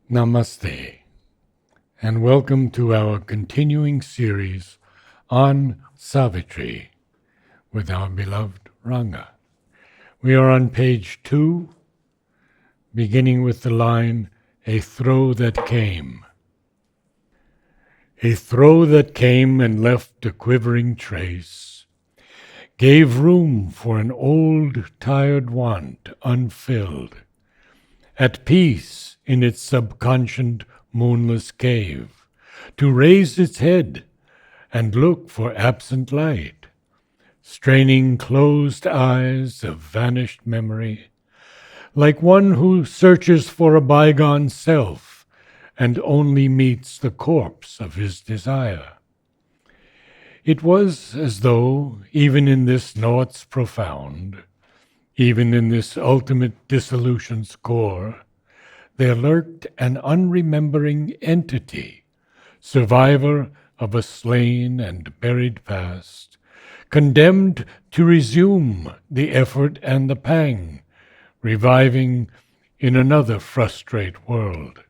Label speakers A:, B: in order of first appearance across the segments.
A: Namaste, and welcome to our continuing series on Savitri with our beloved Ranga. We are on page 2, beginning with the line, "A throe that came." A throe that came and left a quivering trace, gave room for an old, tired want unfilled, at peace in its subconscient moonless cave, to raise its head and look for absent light, straining closed eyes of vanished memory, like one who searches for a bygone self and only meets the corpse of his desire. It was as though, even in this naught's profound, even in this ultimate dissolution's core, there lurked an unremembering entity, survivor of a slain and buried past, condemned to resume the effort and the pang, reviving in another frustrate world.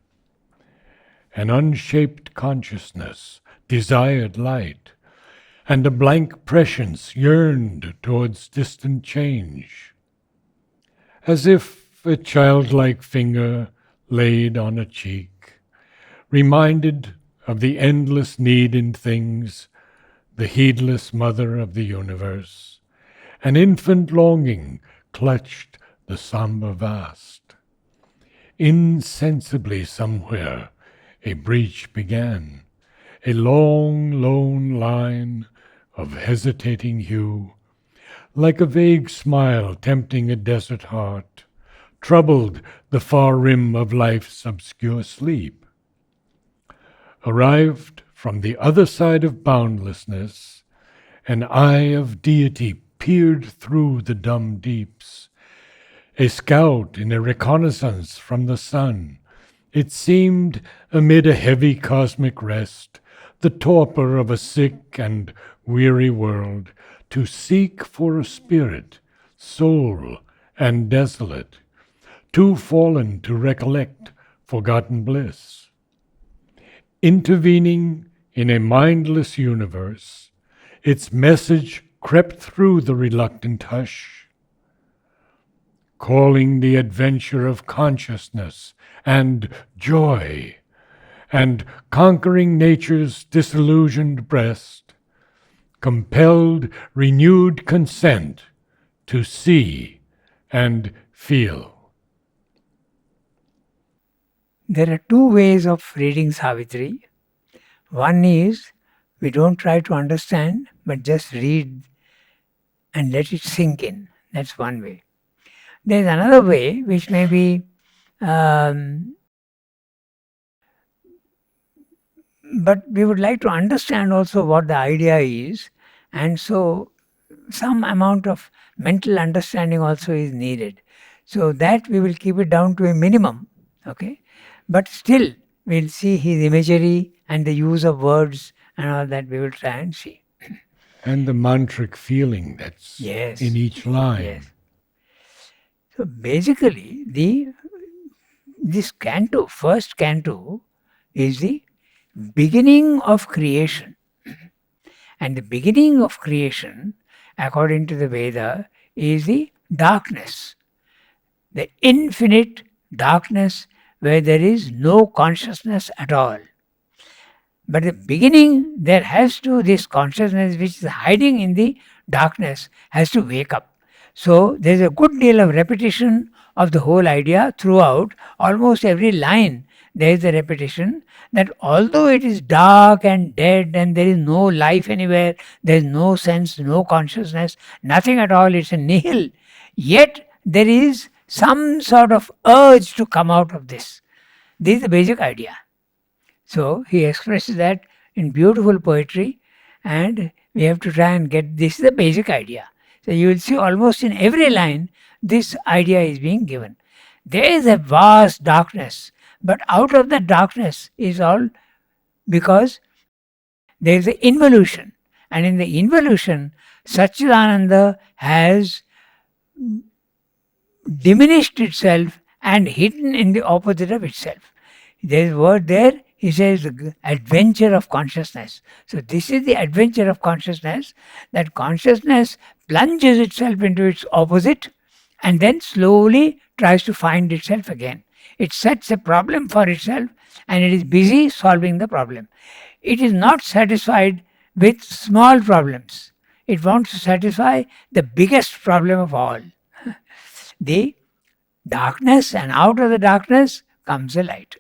A: An unshaped consciousness desired light, and a blank prescience yearned towards distant change. As if a childlike finger laid on a cheek, reminded of the endless need in things, the heedless mother of the universe, an infant longing clutched the somber vast. Insensibly somewhere a breach began, a long, lone line of hesitating hue, like a vague smile tempting a desert heart, troubled the far rim of life's obscure sleep. Arrived from the other side of boundlessness, an eye of deity peered through the dumb deeps. A scout in a reconnaissance from the sun, it seemed amid a heavy cosmic rest, the torpor of a sick and weary world, to seek for a spirit, soul, and desolate, too fallen to recollect forgotten bliss. Intervening in a mindless universe, its message crept through the reluctant hush, calling the adventure of consciousness and joy, and conquering nature's disillusioned breast, compelled renewed consent to see and feel.
B: There are two ways of reading Savitri. One is we don't try to understand, but just read and let it sink in. That's one way. There is another way which may be, but we would like to understand also what the idea is, and so some amount of mental understanding also is needed. So that we will keep it down to a minimum, okay? But still, we'll see his imagery and the use of words and all that we will try and see.
A: And the mantric feeling that's
B: Yes.
A: in each line.
B: Yes. So basically, this canto, first canto, is the beginning of creation. And the beginning of creation, according to the Veda, is the darkness, the infinite darkness where there is no consciousness at all. But the beginning, there has to, this consciousness which is hiding in the darkness has to wake up. So there's a good deal of repetition of the whole idea throughout. Almost every line there is a repetition that although it is dark and dead and there is no life anywhere, there is no sense, no consciousness, nothing at all, it's a nihil, yet there is some sort of urge to come out of this. This is the basic idea. So he expresses that in beautiful poetry, and we have to try and get, this is the basic idea. So you will see almost in every line this idea is being given. There is a vast darkness, but out of the darkness is all because there is an involution, and in the involution Satchidananda has diminished itself and hidden in the opposite of itself. There's a word there, he says, the adventure of consciousness. So this is the adventure of consciousness, that consciousness plunges itself into its opposite and then slowly tries to find itself again. It sets a problem for itself and it is busy solving the problem. It is not satisfied with small problems. It wants to satisfy the biggest problem of all, the darkness, and out of the darkness comes the light.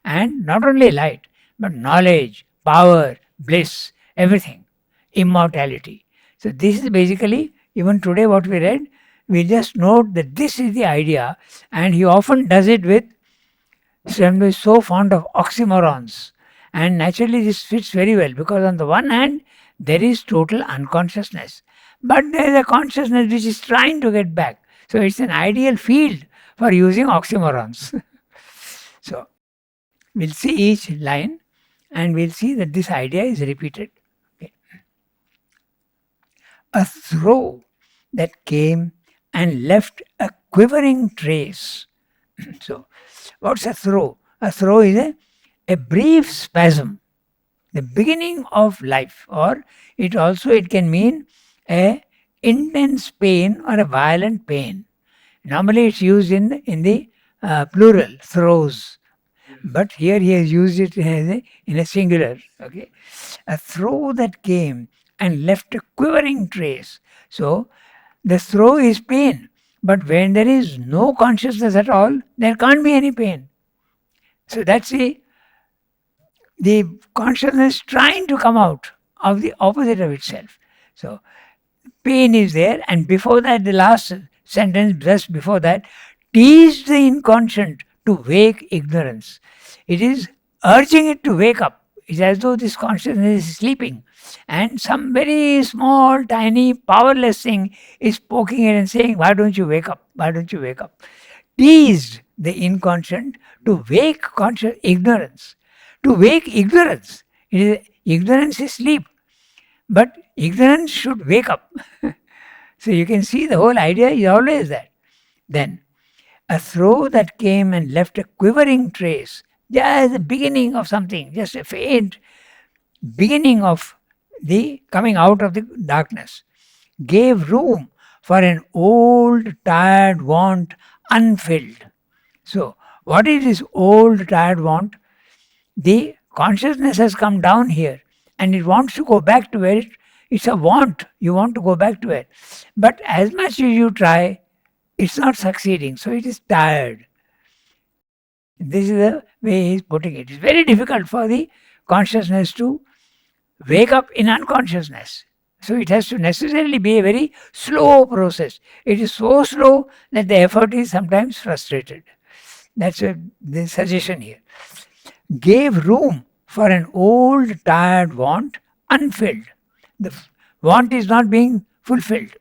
B: And not only light, but knowledge, power, bliss, everything, immortality. So this is basically, even today what we read, we just note that this is the idea, and he often does it with, Swami is so fond of oxymorons. And naturally this fits very well, because on the one hand, there is total unconsciousness, but there is a consciousness which is trying to get back. So it's an ideal field for using oxymorons. So we'll see each line and we'll see that this idea is repeated. Okay. A throw that came and left a quivering trace. So, what's a throw? A throw is a brief spasm, the beginning of life, or it can mean a intense pain or a violent pain. Normally it's used in the plural, throws. But here he has used it in a singular. Okay, a throw that came and left a quivering trace. So the throw is pain, but when there is no consciousness at all, there can't be any pain. So that's the consciousness trying to come out of the opposite of itself. So pain is there, and before that, the last sentence just before that, tease the inconscient to wake ignorance. It is urging it to wake up. It's as though this consciousness is sleeping, and some very small, tiny, powerless thing is poking it and saying, "Why don't you wake up? Why don't you wake up?" Teased the inconscient to wake conscious ignorance. To wake ignorance. Ignorance is sleep, but ignorance should wake up. So you can see the whole idea is always that. Then, a throw that came and left a quivering trace, just the beginning of something, just a faint beginning of the coming out of the darkness, gave room for an old, tired want unfilled. So, what is this old, tired want? The consciousness has come down here and it wants to go back to where it's a want. You want to go back to it. But as much as you try, it's not succeeding. So it is tired. This is the way he's putting it. It's very difficult for the consciousness to wake up in unconsciousness. So it has to necessarily be a very slow process. It is so slow that the effort is sometimes frustrated. That's the suggestion here. Gave room for an old, tired want unfilled. The want is not being fulfilled.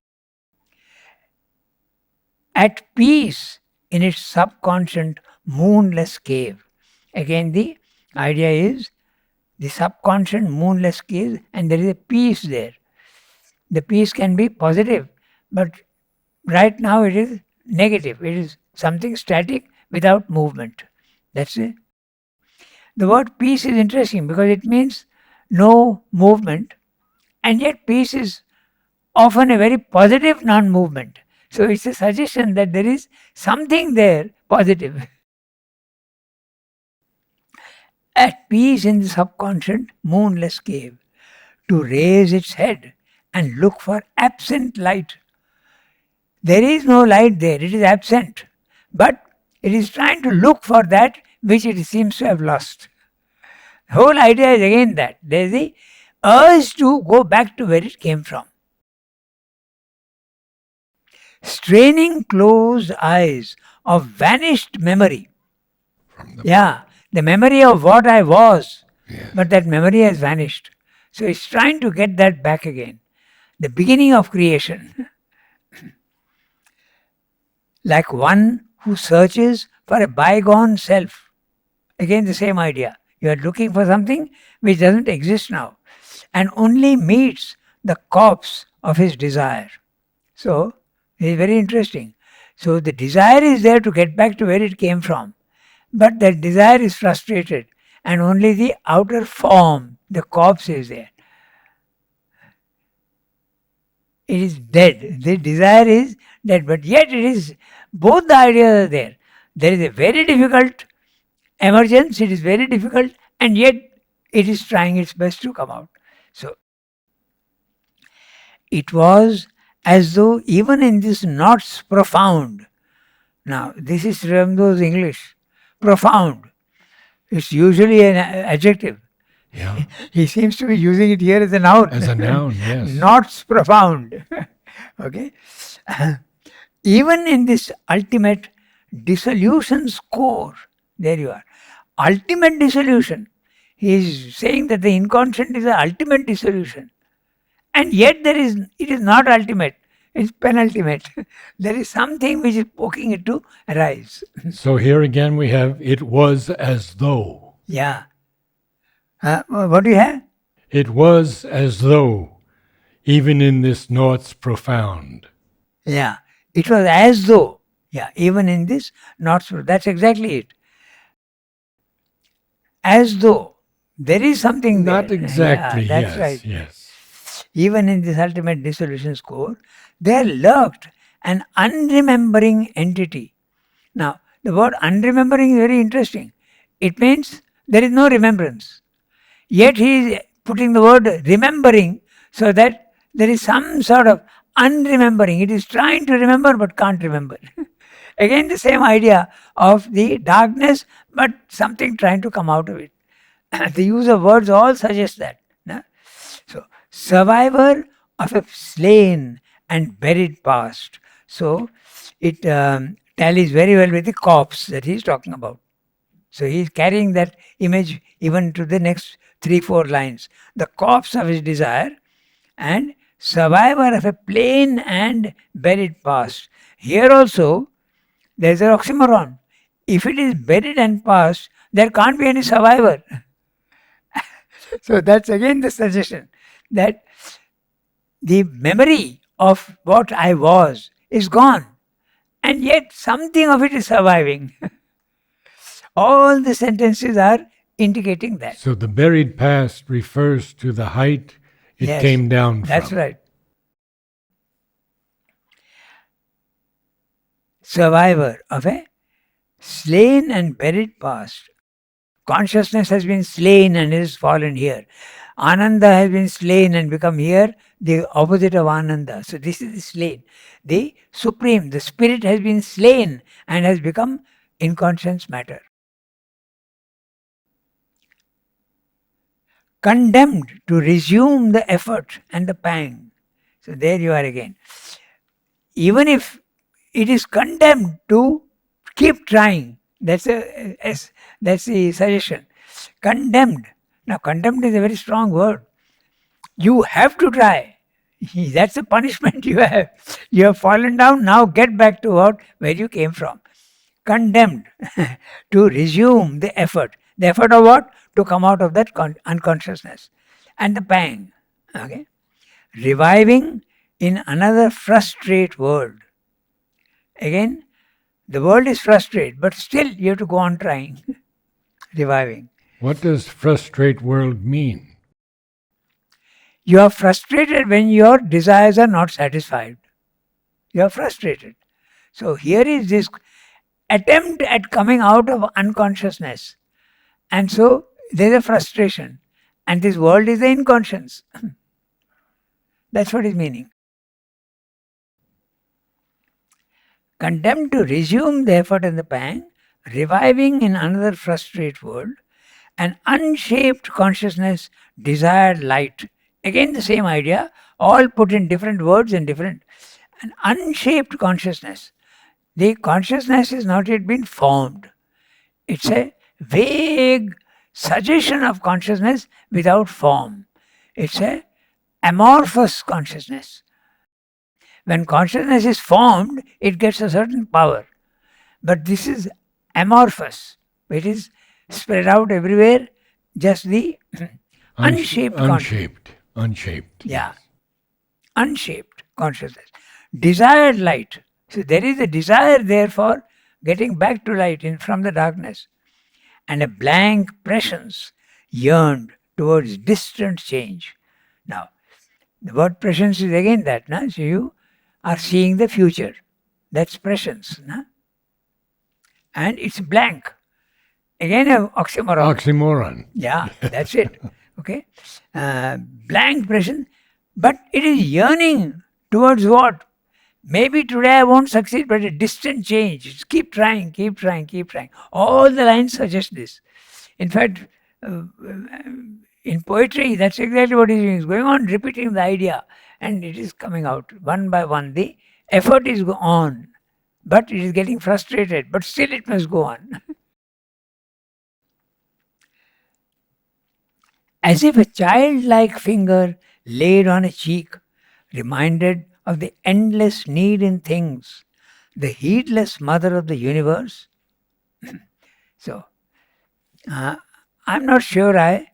B: At peace in its subconscious moonless cave. Again, the idea is the subconscious moonless cave, and there is a peace there. The peace can be positive, but right now it is negative. It is something static without movement. That's it. The word peace is interesting because it means no movement, and yet peace is often a very positive non-movement. So it's a suggestion that there is something there positive. At peace in the subconscious moonless cave, to raise its head and look for absent light. There is no light there, it is absent. But it is trying to look for that which it seems to have lost. The whole idea is again that there is the urge to go back to where it came from. Straining closed eyes of vanished memory. The memory of what I was, but that memory has vanished. So it's trying to get that back again. The beginning of creation. Like one who searches for a bygone self. Again, the same idea. You are looking for something which doesn't exist now and only meets the corpse of his desire. So, it is very interesting. So, the desire is there to get back to where it came from, but that desire is frustrated and only the outer form, the corpse, is there. It is dead. The desire is dead, but yet it is, both the ideas are there. There is a very difficult emergence, it is very difficult, and yet it is trying its best to come out. So, it was as though even in this knots profound, now this is Ramdo's English, profound, it's usually an adjective.
A: Yeah.
B: He seems to be using it here as a noun.
A: As a noun, yes.
B: Knots profound. Okay. Even in this ultimate dissolution's core, there you are. Ultimate dissolution. He is saying that the inconscient is the ultimate dissolution. And yet it is not ultimate. It's penultimate. There is something which is poking it to arise.
A: So here again we have, it was as though.
B: Yeah. What do you have?
A: It was as though, even in this naught's profound.
B: Yeah. It was as though. Yeah. Even in this not so. That's exactly it. As though. There is something there.
A: Not exactly,
B: yeah, that's
A: yes,
B: right.
A: yes.
B: Even in this ultimate dissolution core, there lurked an unremembering entity. Now, the word unremembering is very interesting. It means there is no remembrance. Yet he is putting the word remembering so that there is some sort of unremembering. It is trying to remember but can't remember. Again, the same idea of the darkness, but something trying to come out of it. The use of words all suggest that. No? So, survivor of a slain and buried past. So, it tallies very well with the corpse that he is talking about. So, he is carrying that image even to the next 3-4 lines. The corpse of his desire and survivor of a plain and buried past. Here also, there is an oxymoron. If it is buried and past, there can't be any survivor. So that's again the suggestion that the memory of what I was is gone, and yet something of it is surviving. All the sentences are indicating that.
A: So the buried past refers to the height it
B: Yes,
A: came down from.
B: That's right. Survivor of a slain and buried past. Consciousness has been slain and is fallen here. Ananda has been slain and become here the opposite of Ananda. So this is the slain. The supreme, the spirit has been slain and has become inconscious matter. Condemned to resume the effort and the pang. So there you are again. Even if it is condemned to keep trying, that's the suggestion. Condemned. Now, condemned is a very strong word. You have to try. That's the punishment you have. You have fallen down. Now get back to where you came from. Condemned to resume the effort. The effort of what? To come out of that unconsciousness. And the pang. Okay. Reviving in another frustrate world. Again, the world is frustrated, but still you have to go on trying. Reviving.
A: What does frustrate world mean?
B: You are frustrated when your desires are not satisfied. You are frustrated. So here is this attempt at coming out of unconsciousness. And so there is a frustration. And this world is the inconscience. That's what is meaning. Condemned to resume the effort and the pang, reviving in another frustrate world, an unshaped consciousness, desired light. Again the same idea, all put in different words and different. An unshaped consciousness. The consciousness has not yet been formed. It's a vague suggestion of consciousness without form. It's a amorphous consciousness. When consciousness is formed, it gets a certain power. But this is amorphous. It is spread out everywhere, just the unshaped consciousness.
A: Unshaped.
B: Yeah. Unshaped consciousness. Desired light. So there is a desire there for getting back to light from the darkness. and a blank prescience yearned towards distant change. Now, the word prescience is again that, na? So you are seeing the future. That's prescience. Na? And it's blank. Again, an oxymoron.
A: Oxymoron.
B: Yeah, that's it. Okay. Blank prescience, but it is yearning towards what? Maybe today I won't succeed, but a distant change. Just keep trying, keep trying, keep trying. All the lines suggest this. In fact, in poetry, that's exactly what he's doing. He's going on repeating the idea, and it is coming out one by one. The effort is on, but it is getting frustrated, but still it must go on. As if a childlike finger laid on a cheek, reminded of the endless need in things, the heedless mother of the universe. So, I'm not sure I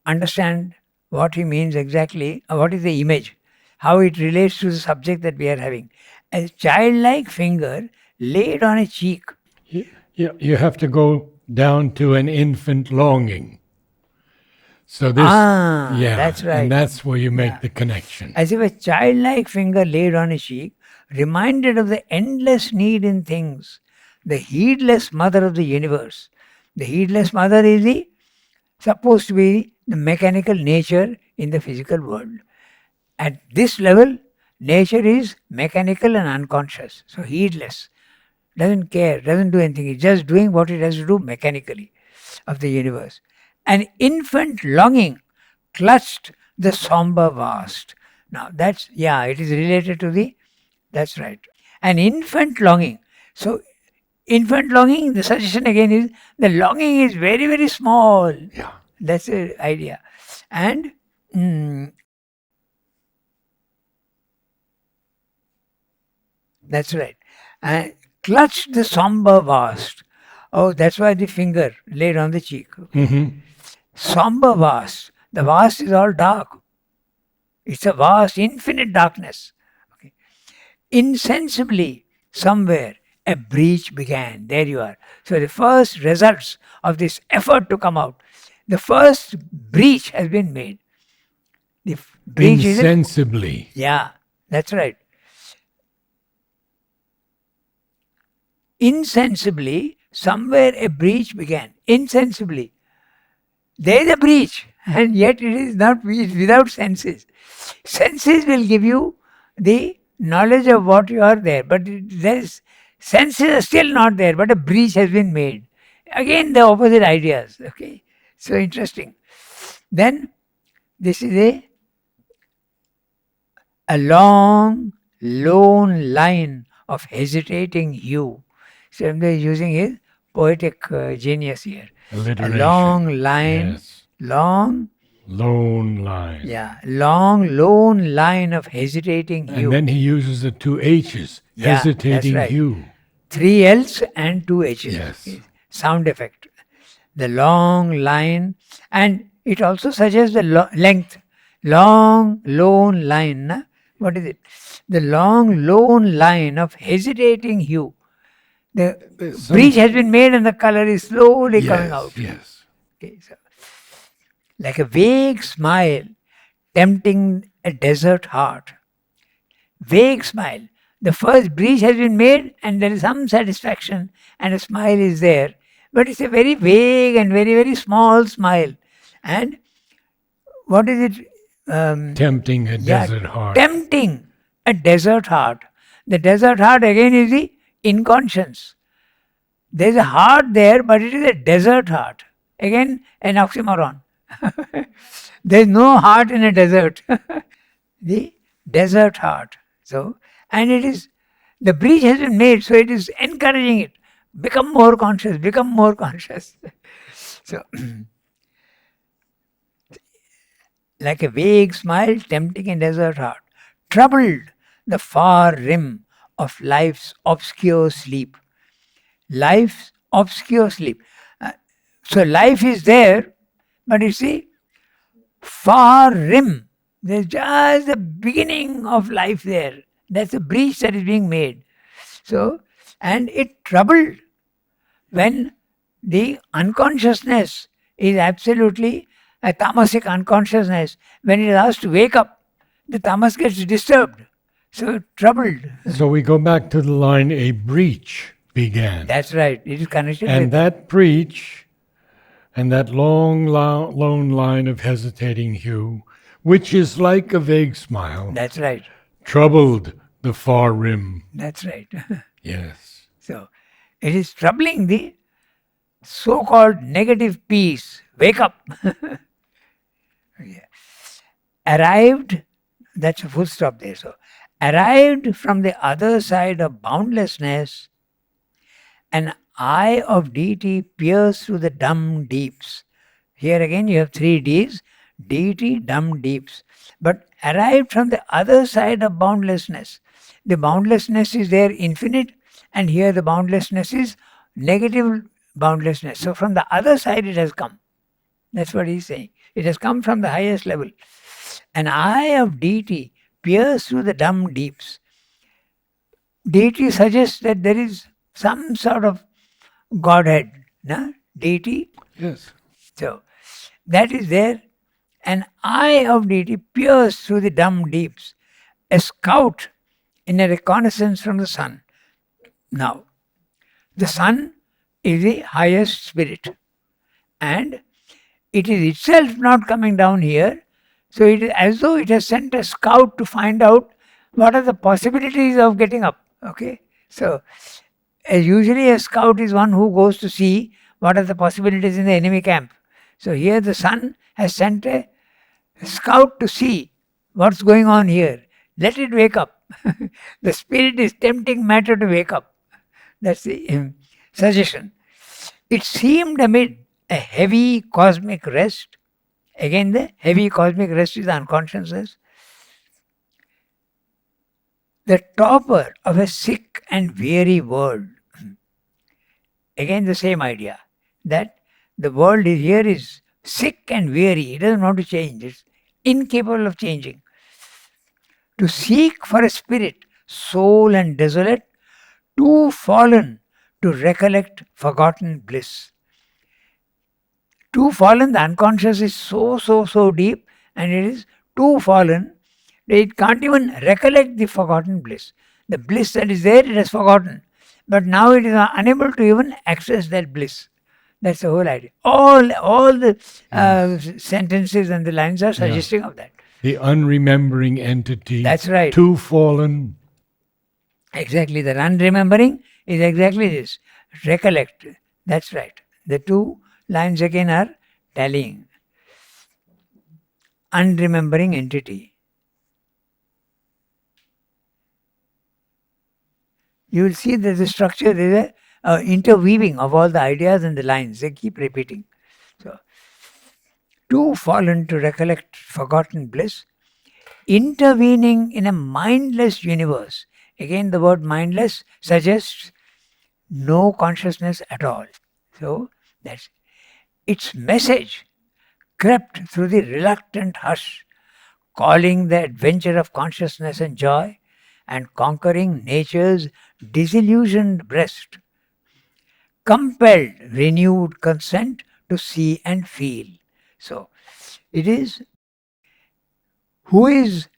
B: understand what he means exactly, or what is the image, how it relates to the subject that we are having. A childlike finger laid on a cheek.
A: You have to go down to an infant longing. So this,
B: That's right.
A: And that's where you make the connection.
B: As if a childlike finger laid on a cheek, reminded of the endless need in things, the heedless mother of the universe. The heedless mother is supposed to be the mechanical nature in the physical world. At this level, nature is mechanical and unconscious. So heedless, doesn't care, doesn't do anything. It's just doing what it has to do mechanically of the universe. An infant longing clutched the somber vast. Now that's, it is related to that's right. An infant longing. So infant longing, the suggestion again is the longing is very, very small.
A: Yeah.
B: That's the idea. And that's right. And clutched the somber vast. Oh, that's why the finger laid on the cheek.
A: Mm-hmm.
B: Somber vast. The vast is all dark. It's a vast, infinite darkness. Okay. Insensibly, somewhere, a breach began. There you are. So the first results of this effort to come out, the first breach has been made. The breach
A: Insensibly.
B: That's right. Insensibly, somewhere a breach began. Insensibly. There is a breach, and yet it is not without senses. Senses will give you the knowledge of what you are there, but senses are still not there, but a breach has been made. Again, the opposite ideas. Okay, so interesting. Then this is a long, lone line of hesitating hue. So I'm using his poetic genius here. A long line,
A: yes.
B: Lone
A: line.
B: Yeah, long, lone line of hesitating hue.
A: And then he uses the two H's, hesitating
B: right.
A: hue.
B: 3 L's and 2 H's.
A: Yes.
B: Sound effect. The long line, and it also suggests the length. Long, lone line. Na? What is it? The long, lone line of hesitating hue. The breach has been made and the color is slowly coming out.
A: Yes.
B: Okay, so, like a vague smile tempting a desert heart. Vague smile. The first breach has been made and there is some satisfaction and a smile is there. But it's a very vague and very, very small smile. And what is it?
A: Tempting a desert heart.
B: Tempting a desert heart. The desert heart again is the inconscience. There's a heart there, but it is a desert heart. Again, an oxymoron. There's no heart in a desert. The desert heart. So, and it is, the breach has been made, so it is encouraging it. Become more conscious, become more conscious. So, like a vague smile tempting a desert heart, troubled the far rim of life's obscure sleep. Life's obscure sleep. So life is there, but you see, far rim. There's just the beginning of life there. That's a breach that is being made. So, and it troubled when the unconsciousness is absolutely a tamasic unconsciousness. When it has to wake up, the tamas gets disturbed, so troubled.
A: So we go back to the line, a breach began.
B: That's right. It is connected
A: And
B: with
A: that breach and that long, lone line of hesitating hue, which is like a vague smile,
B: That's right.
A: troubled the far rim.
B: That's right.
A: Yes.
B: So it is troubling the so-called negative peace. Wake up. Yeah. Arrived, that's a full stop there. So arrived from the other side of boundlessness, an eye of deity pierced through the dumb deeps. Here again you have three D's, deity, dumb deeps. But arrived from the other side of boundlessness. The boundlessness is there infinite, and here the boundlessness is negative boundlessness. So from the other side it has come. That's what he's saying. It has come from the highest level. An eye of deity pierced through the dumb deeps. Deity suggests that there is some sort of Godhead. No? Deity.
A: Yes.
B: So that is there. An eye of deity pierced through the dumb deeps. A scout in a reconnaissance from the sun. Now, the sun is the highest spirit, and it is itself not coming down here. So it is as though it has sent a scout to find out what are the possibilities of getting up. Okay, so usually a scout is one who goes to see what are the possibilities in the enemy camp. So here the sun has sent a scout to see what's going on here. Let it wake up. The spirit is tempting matter to wake up. That's the suggestion. It seemed amid a heavy cosmic rest. Again, the heavy cosmic rest is the unconsciousness. The topper of a sick and weary world. Again, the same idea that the world here is sick and weary. It doesn't want to change. It's incapable of changing. To seek for a spirit, soul and desolate, too fallen to recollect forgotten bliss. Too fallen, the unconscious is so deep, and it is too fallen that it can't even recollect the forgotten bliss. The bliss that is there, it has forgotten. But now it is unable to even access that bliss. That's the whole idea. All the sentences and the lines are suggesting of that.
A: The unremembering entity.
B: That's right.
A: Too fallen.
B: Exactly. The unremembering is exactly this. Recollect. That's right. The two lines again are tallying. Unremembering entity. You will see that the structure, there is a interweaving of all the ideas and the lines. They keep repeating. So, too fallen to recollect forgotten bliss, intervening in a mindless universe. Again, the word mindless suggests no consciousness at all. So, that's its message crept through the reluctant hush, calling the adventure of consciousness and joy, and conquering nature's disillusioned breast, compelled renewed consent to see and feel. So, it is who is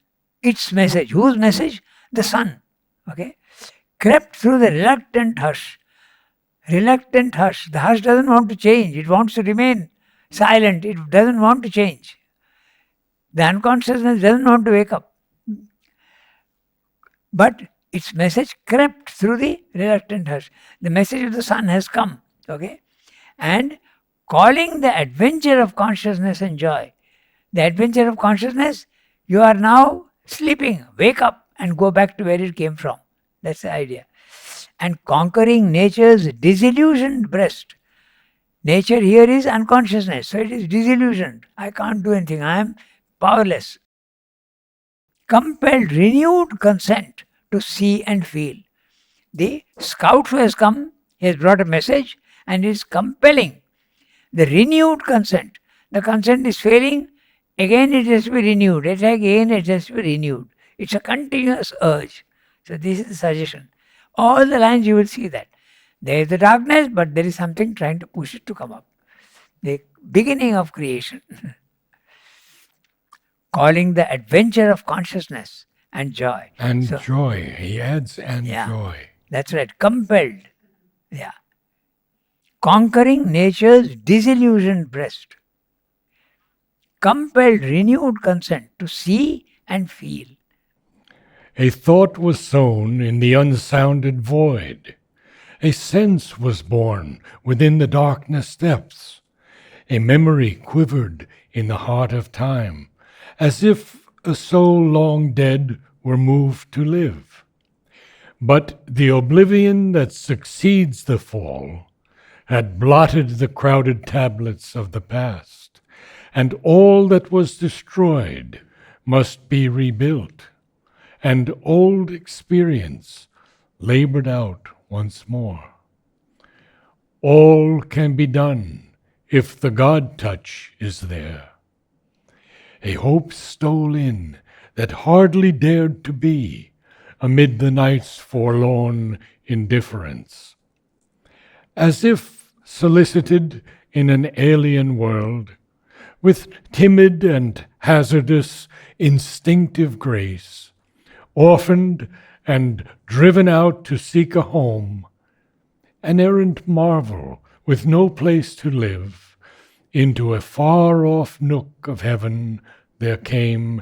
B: its message? Whose message? The sun. Okay, crept through the reluctant hush. Reluctant hush. The hush doesn't want to change. It wants to remain silent. It doesn't want to change. The unconsciousness doesn't want to wake up. But its message crept through the reluctant hush. The message of the sun has come. Okay, and calling the adventure of consciousness and joy. The adventure of consciousness, you are now sleeping. Wake up and go back to where it came from. That's the idea. And conquering nature's disillusioned breast. Nature here is unconsciousness, so it is disillusioned. I can't do anything. I am powerless. Compelled renewed consent to see and feel. The scout who has come, he has brought a message and is compelling the renewed consent. The consent is failing, again it has to be renewed. Again it has to be renewed. It's a continuous urge. So this is the suggestion. All the lines you will see that. There is the darkness, but there is something trying to push it to come up. The beginning of creation. Calling the adventure of consciousness and joy.
A: And joy. He adds, and joy.
B: That's right. Compelled. Yeah. Conquering nature's disillusioned breast. Compelled renewed consent to see and feel.
A: A thought was sown in the unsounded void. A sense was born within the darkness depths. A memory quivered in the heart of time, as if a soul long dead were moved to live. But the oblivion that succeeds the fall had blotted the crowded tablets of the past, and all that was destroyed must be rebuilt, and old experience labored out once more. All can be done if the God touch is there. A hope stole in that hardly dared to be amid the night's forlorn indifference. As if solicited in an alien world, with timid and hazardous instinctive grace, orphaned and driven out to seek a home, an errant marvel with no place to live, into a far-off nook of heaven there came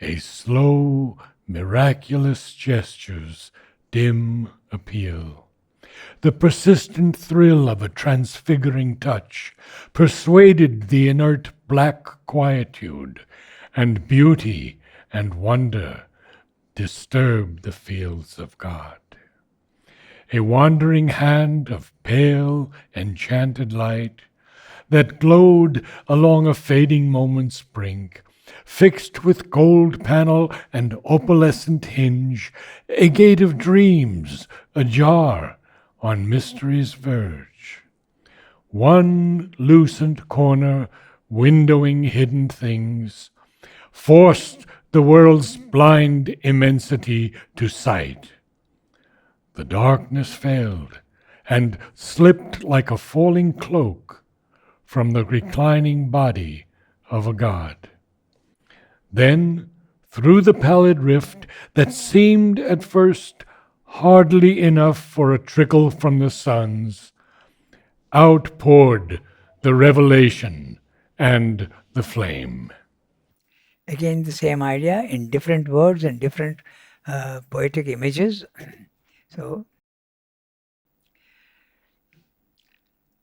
A: a slow, miraculous gesture's dim appeal. The persistent thrill of a transfiguring touch persuaded the inert black quietude, and beauty and wonder disturbed the fields of God. A wandering hand of pale, enchanted light that glowed along a fading moment's brink, fixed with gold panel and opalescent hinge, a gate of dreams ajar on mystery's verge. One lucent corner, windowing hidden things, forced the world's blind immensity to sight. The darkness failed and slipped like a falling cloak from the reclining body of a god. Then, through the pallid rift that seemed at first hardly enough for a trickle from the suns, outpoured the revelation and the flame.
B: Again, the same idea in different words and different poetic images. So,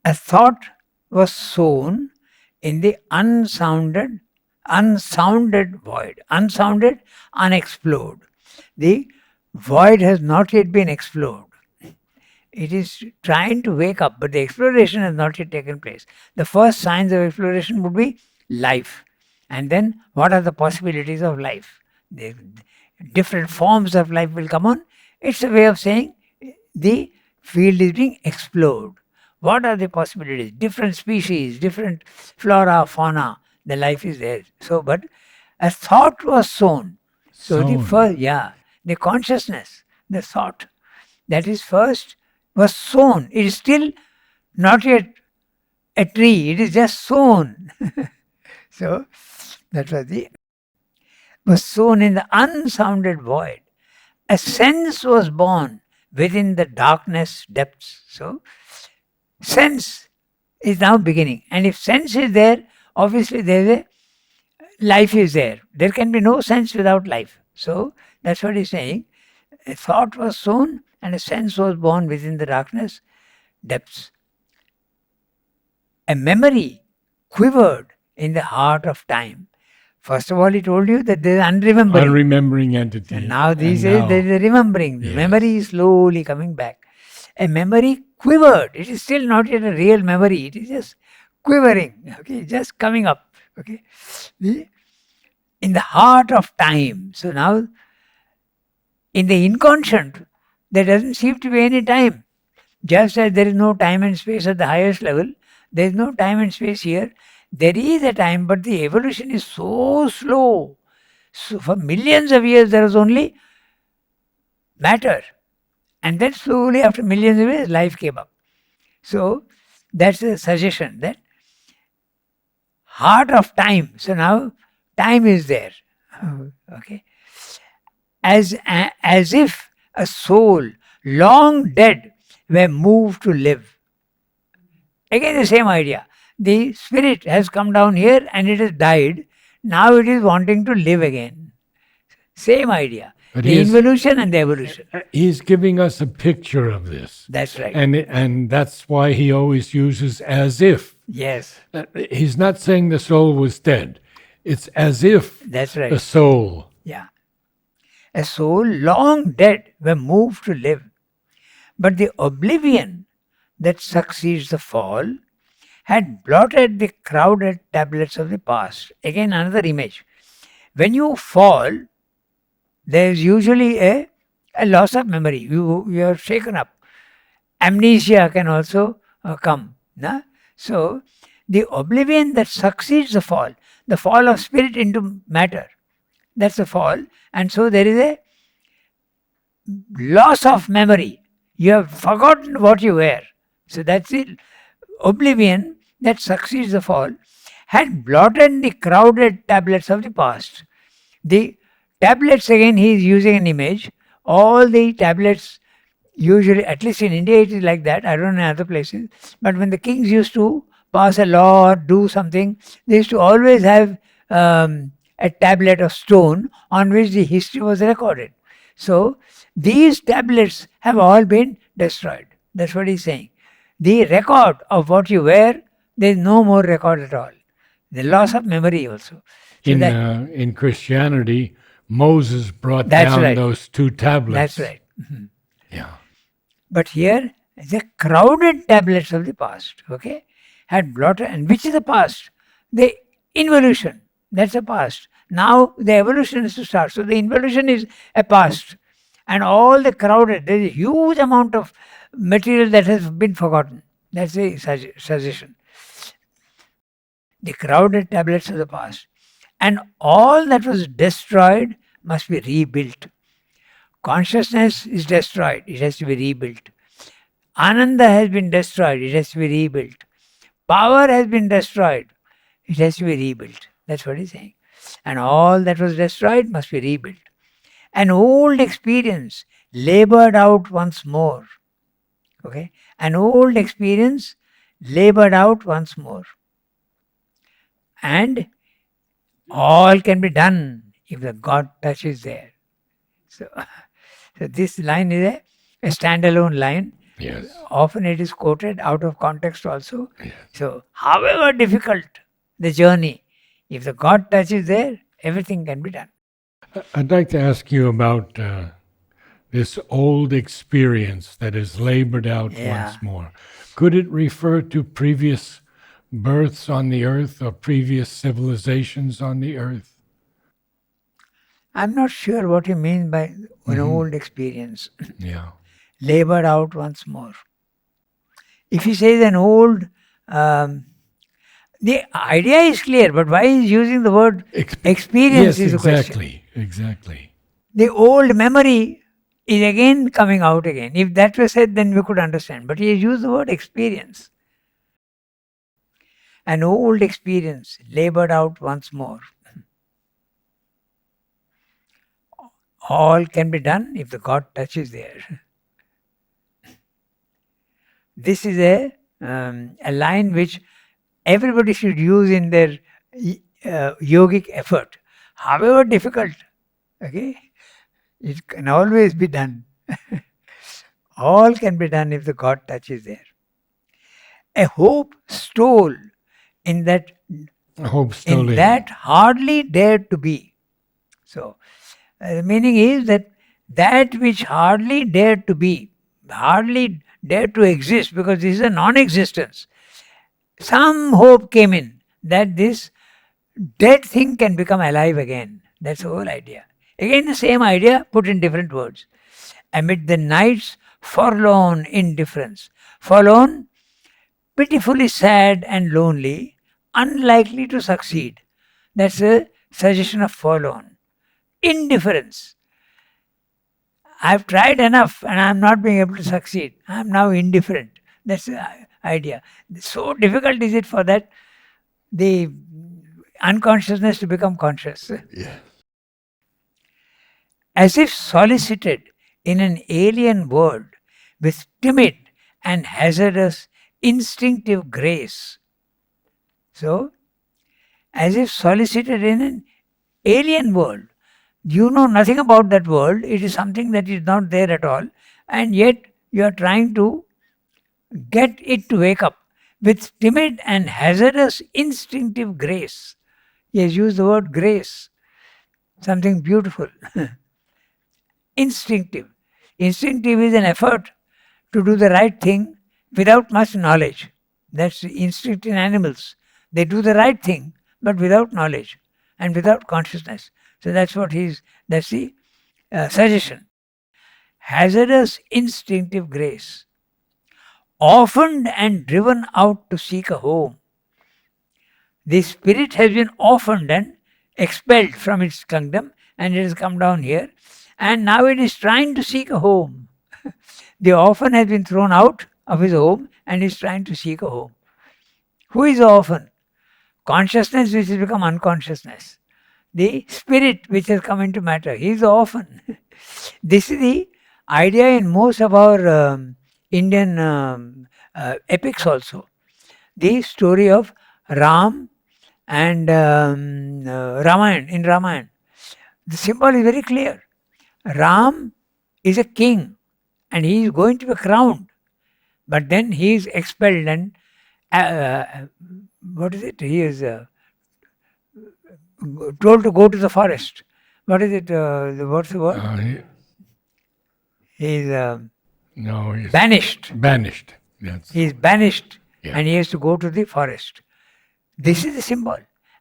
B: a thought was sown in the unsounded void. Unsounded, unexplored. The void has not yet been explored. It is trying to wake up, but the exploration has not yet taken place. The first signs of exploration would be life. And then what are the possibilities of life? The different forms of life will come on. It's a way of saying the field is being explored. What are the possibilities? Different species, different flora, fauna, the life is there. So, but a thought was sown. So the first, the consciousness, the thought, that is first was sown. It is still not yet a tree. It is just sown. So that was sown in the unsounded void. A sense was born within the darkness depths. So sense is now beginning. And if sense is there, obviously life is there. There can be no sense without life. So that's what he's saying. A thought was sown and a sense was born within the darkness depths. A memory quivered in the heart of time. First of all, he told you that there is
A: unremembering entity.
B: And now these days there is a remembering. The memory is slowly coming back. A memory quivered. It is still not yet a real memory. It is just quivering. Okay, just coming up. Okay, in the heart of time. So now, in the inconscient, there doesn't seem to be any time. Just as there is no time and space at the highest level, there is no time and space here. There is a time, but the evolution is so slow. So for millions of years, there was only matter. And then slowly, after millions of years, life came up. So that's a suggestion that heart of time. So now time is there. Okay. As if a soul long dead were moved to live. Again, the same idea. The spirit has come down here and it has died. Now it is wanting to live again. Same idea.
A: But
B: the involution and the evolution.
A: He's giving us a picture of this.
B: That's right.
A: And that's why he always uses as if.
B: Yes.
A: He's not saying the soul was dead. It's as if
B: That's right.
A: the soul.
B: Yeah. A soul long dead were moved to live. But the oblivion that succeeds the fall had blotted the crowded tablets of the past. Again, another image. When you fall, there is usually a loss of memory. You are shaken up. Amnesia can also come. Nah? So, the oblivion that succeeds the fall of spirit into matter, that's the fall. And so there is a loss of memory. You have forgotten what you were. So that's the oblivion that succeeds the fall, had blotted the crowded tablets of the past. The tablets, again, he is using an image. All the tablets, usually, at least in India, it is like that. I don't know in other places. But when the kings used to pass a law or do something, they used to always have a tablet of stone on which the history was recorded. So these tablets have all been destroyed. That's what he's saying. The record of what you were, there is no more record at all. The loss of memory also. So
A: in Christianity, Moses brought down those two tablets.
B: That's right. Mm-hmm.
A: Yeah.
B: But here, the crowded tablets of the past, okay, had blotted. And which is the past? The involution. That's the past. Now the evolution is to start. So the involution is a past. And all the crowded, there is a huge amount of material that has been forgotten. That's the suggestion. The crowded tablets of the past. And all that was destroyed must be rebuilt. Consciousness is destroyed. It has to be rebuilt. Ananda has been destroyed. It has to be rebuilt. Power has been destroyed. It has to be rebuilt. That's what he's saying. And all that was destroyed must be rebuilt. An old experience labored out once more. Okay? An old experience labored out once more. And all can be done if the God touch is there. So this line is a standalone line.
A: Yes.
B: Often it is quoted out of context also.
A: Yes.
B: So however difficult the journey, if the God touch is there, everything can be done.
A: I'd like to ask you about this old experience that is labored out once more. Could it refer to previous births on the earth or previous civilizations on the earth?
B: I'm not sure what you mean by an old experience.
A: Yeah.
B: Labored out once more. If he says an old, the idea is clear, but why is using the word experience is the question.
A: Exactly.
B: The old memory is again coming out again. If that was said, then we could understand. But he has used the word experience. An old experience labored out once more. All can be done if the God touch is there. This is a line which everybody should use in their yogic effort. However difficult, okay, it can always be done. All can be done if the God touch is there. A hope stole in that hardly dared to be. So, the meaning is that which hardly dared to be, hardly dared to exist, because this is a non-existence. Some hope came in that this dead thing can become alive again. That's the whole idea. Again, the same idea put in different words. Amid the night's forlorn indifference. Forlorn, pitifully sad and lonely, unlikely to succeed. That's a suggestion of forlorn. Indifference. I've tried enough and I'm not being able to succeed. I'm now indifferent. That's the idea. So difficult is it for the unconsciousness to become conscious.
A: Yeah.
B: As if solicited in an alien world with timid and hazardous instinctive grace. So, as if solicited in an alien world. You know nothing about that world. It is something that is not there at all. And yet you are trying to get it to wake up with timid and hazardous instinctive grace. He has used the word grace, something beautiful. Instinctive. Instinctive is an effort to do the right thing without much knowledge. That's the instinct in animals. They do the right thing, but without knowledge and without consciousness. So that's the suggestion. Hazardous instinctive grace. Orphaned and driven out to seek a home. The spirit has been orphaned and expelled from its kingdom and it has come down here. And now it is trying to seek a home. The orphan has been thrown out of his home and is trying to seek a home. Who is the orphan? Consciousness which has become unconsciousness. The spirit which has come into matter. He is the orphan. This is the idea in most of our Indian epics also. The story of Ram and Ramayana, in Ramayana. The symbol is very clear. Ram is a king and he is going to be crowned. But then he is expelled and what is it? He is told to go to the forest. What is it? What's the word? He is
A: No, he's
B: banished.
A: banished. Yes.
B: He is banished
A: Yeah.
B: and he has to go to the forest. This is the symbol.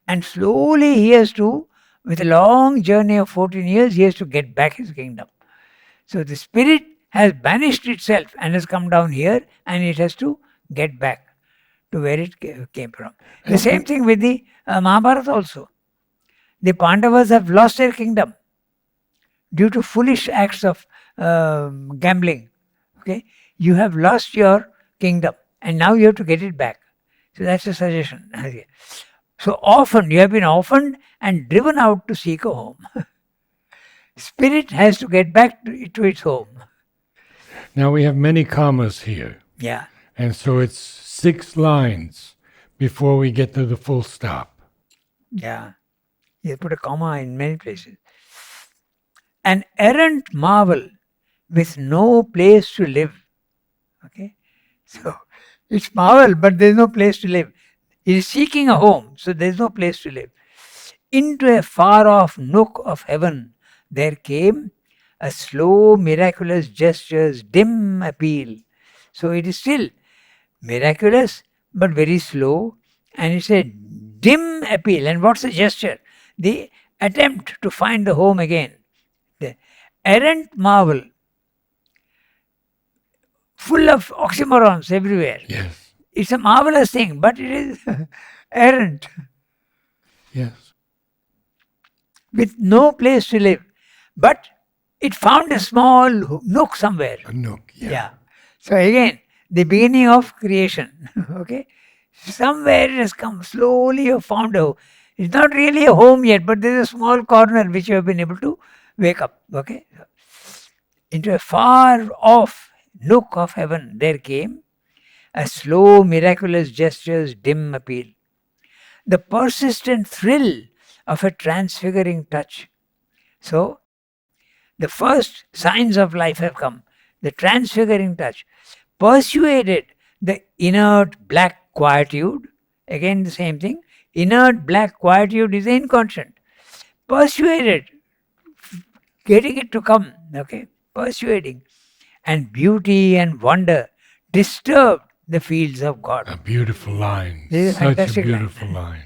B: And slowly he has to, with a long journey of 14 years, he has to get back his kingdom. So the spirit has banished itself and has come down here and it has to get back to where it came from. The same thing with the Mahabharata also. The Pandavas have lost their kingdom due to foolish acts of gambling. Okay, you have lost your kingdom and now you have to get it back. So that's a suggestion. So often you have been orphaned and driven out to seek a home. Spirit has to get back to its home.
A: Now we have many commas here.
B: Yeah.
A: And so it's 6 lines before we get to the full stop.
B: Yeah. You put a comma in many places. An errant marvel with no place to live. Okay. So it's marvel, but there's no place to live. It is seeking a home, so there's no place to live. Into a far off nook of heaven there came a slow, miraculous gesture's dim appeal. So it is still miraculous, but very slow, and it's a dim appeal. And what's the gesture? The attempt to find the home again. The errant marvel, full of oxymorons everywhere.
A: Yes.
B: It's a marvelous thing, but it is errant.
A: Yes.
B: With no place to live. But it found a small nook somewhere.
A: A nook. Yeah.
B: So again, the beginning of creation. Okay. Somewhere it has come. Slowly you have found a home. It's not really a home yet, but there's a small corner which you have been able to wake up. Okay. Into a far off nook of heaven there came a slow, miraculous gesture's dim appeal. The persistent thrill of a transfiguring touch. So, the first signs of life have come. The transfiguring touch persuaded the inert black quietude. Again, the same thing. Inert black quietude is inconscient. Persuaded, getting it to come. Okay, persuading. And beauty and wonder disturbed the fields of God.
A: A beautiful line.
B: This is a
A: Such a
B: fantastic
A: beautiful line.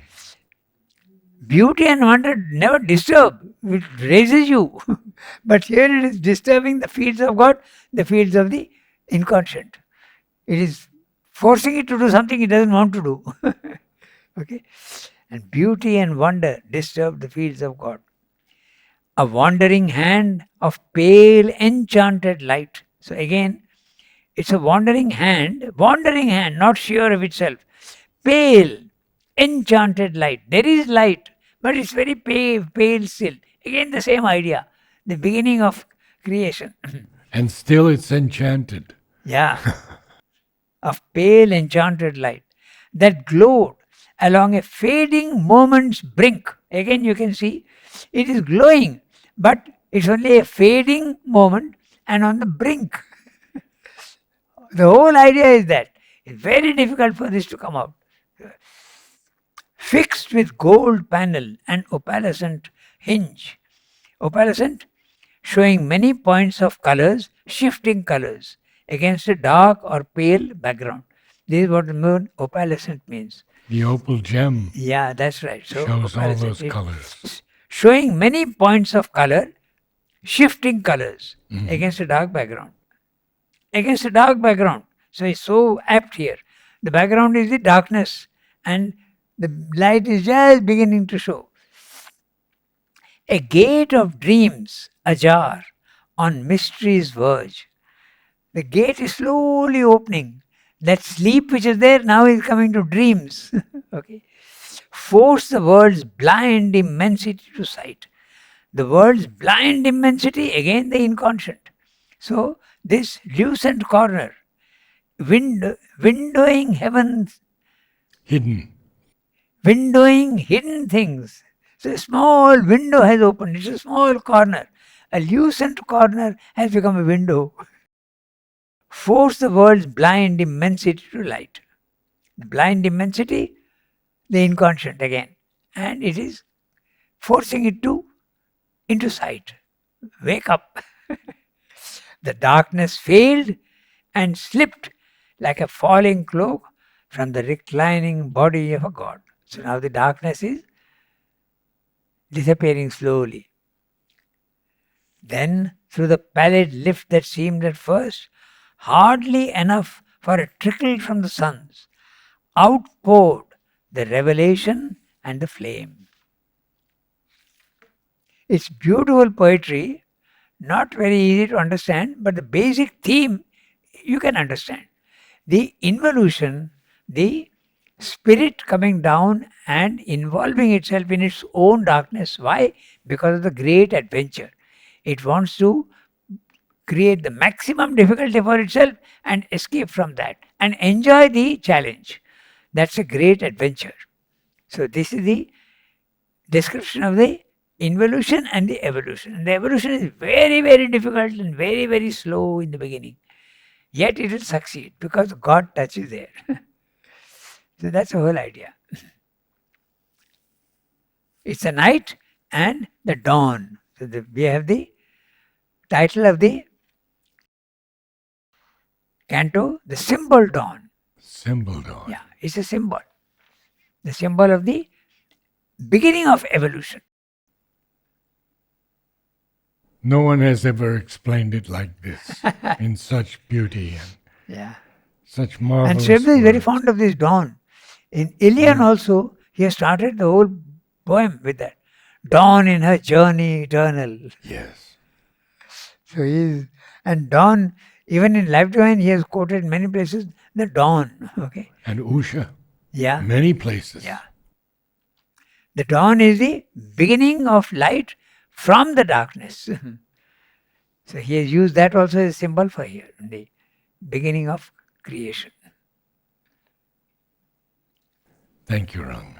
B: Beauty and wonder never disturb. It raises you. But here it is disturbing the fields of God, the fields of the inconscient. It is forcing it to do something it doesn't want to do. Okay? And beauty and wonder disturb the fields of God. a wandering hand of pale enchanted light. So again, it's a wandering hand, not sure of itself. Pale, enchanted light. There is light, but it's very pale still. Again, the same idea. The beginning of creation.
A: And still it's enchanted.
B: Yeah. Of pale, enchanted light that glowed along a fading moment's brink. Again, you can see it is glowing, but it's only a fading moment and on the brink. The whole idea is that it's very difficult for this to come out. Fixed with gold panel and opalescent hinge. Opalescent showing many points of colors, shifting colors against a dark or pale background. This is what the word opalescent means.
A: The opal gem.
B: Yeah, that's right. So
A: shows all those colors.
B: Showing many points of color, shifting colors against a dark background. Against a dark background. So it's so apt here. The background is the darkness and the light is just beginning to show. A gate of dreams ajar on mystery's verge. The gate is slowly opening. That sleep which is there now is coming to dreams. Okay. Force the world's blind immensity to sight. The world's blind immensity, again the inconscient. So this lucent corner, windowing heavens, windowing hidden things. So a small window has opened. It's a small corner. A lucent corner has become a window. Force the world's blind immensity to light. The blind immensity, the inconscient again. And it is forcing it into sight. Wake up. The darkness failed and slipped like a falling cloak from the reclining body of a god. So now the darkness is disappearing slowly. Then, through the pallid lift that seemed at first hardly enough for a trickle from the suns, outpoured the revelation and the flame. It's beautiful poetry, not very easy to understand, but the basic theme you can understand. The involution, the spirit coming down and involving itself in its own darkness. Why? Because of the great adventure. It wants to create the maximum difficulty for itself and escape from that and enjoy the challenge. That's a great adventure. So this is the description of the involution and the evolution. And the evolution is very, very difficult and very, very slow in the beginning. Yet it will succeed because God touches there. So that's the whole idea. It's the night and the dawn. So we have the title of the canto, the symbol dawn.
A: Symbol dawn.
B: Yeah, it's a symbol. The symbol of the beginning of evolution.
A: No one has ever explained it like this, in such beauty and such marvelous
B: And Srivda is very
A: words.
B: fond of this dawn. In Ilian also, he has started the whole poem with that. Dawn in her journey eternal.
A: Yes.
B: So and dawn, even in Life Divine, he has quoted many places the dawn. Okay.
A: And Usha.
B: Yeah.
A: Many places.
B: Yeah. The dawn is the beginning of light from the darkness. So he has used that also as a symbol for here, the beginning of creation.
A: Thank you, Rang.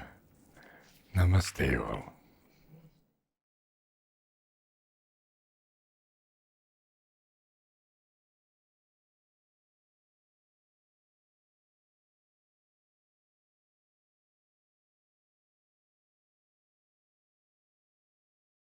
A: Namaste all.